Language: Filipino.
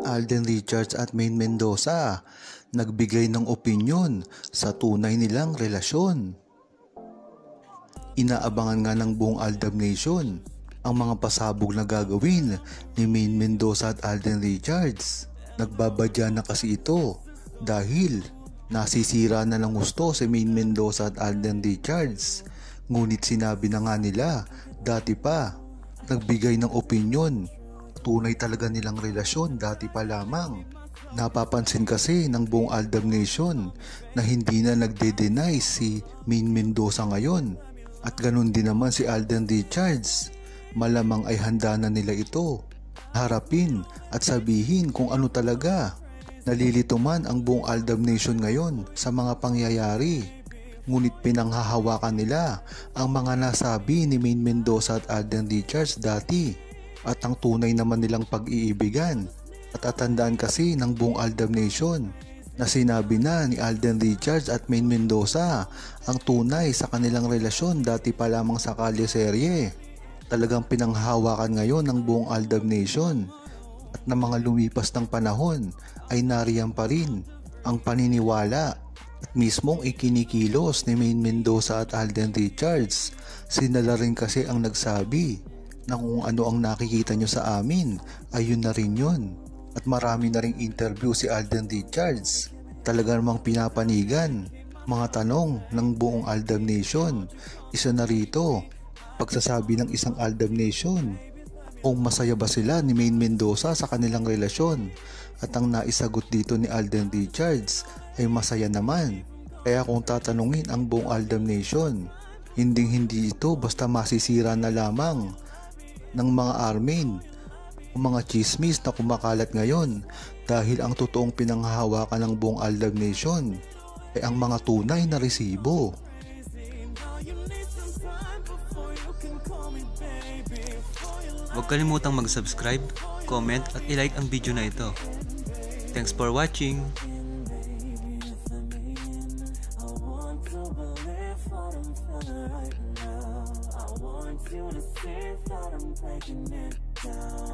Alden Richards at Maine Mendoza nagbigay ng opinyon sa tunay nilang relasyon. Inaabangan nga ng buong Aldab Nation ang mga pasabog na gagawin ni Maine Mendoza at Alden Richards. Nagbabadya na kasi ito dahil nasisira na ng gusto si Maine Mendoza at Alden Richards. Ngunit sinabi na nga nila dati pa, nagbigay ng opinyon. Tunay talaga nilang relasyon dati pa lamang. Napapansin kasi ng buong Aldab Nation na hindi na nagde-deny si Maine Mendoza ngayon. At ganun din naman si Alden Richards. Malamang ay handa na nila ito harapin at sabihin kung ano talaga. Nalilito man ang buong Aldab Nation ngayon sa mga pangyayari. Ngunit pinanghahawakan nila ang mga nasabi ni Maine Mendoza at Alden Richards dati at ang tunay naman nilang pag-iibigan. At tatandaan kasi ng buong Aldab Nation na sinabi na ni Alden Richards at Maine Mendoza ang tunay sa kanilang relasyon dati pa lamang sa Kalye Serye. Talagang pinanghahawakan ngayon ng buong Aldab Nation at ng mga lumipas ng panahon ay nariyan pa rin ang paniniwala at mismong ikinikilos ni Maine Mendoza at Alden Richards. Sila rin kasi ang nagsabi na kung ano ang nakikita nyo sa amin ay yun na rin yun. At marami na ring interview si Alden Richards. Talaga namang pinapanigan mga tanong ng buong Aldab Nation. Isa na rito, pagsasabi ng isang Aldab Nation kung masaya ba sila ni Maine Mendoza sa kanilang relasyon. At ang naisagot dito ni Alden Richards ay masaya naman. Kaya kung tatanungin ang buong Aldab Nation, hindi ito basta masisira na lamang ng mga armin o mga chismis na kumakalat ngayon, dahil ang totoong pinanghahawakan ng buong Aldab Nation ay ang mga tunay na resibo. Huwag kalimutang mag-subscribe, comment at i-like ang video na ito. Thanks for watching! You to see that I'm breaking it down.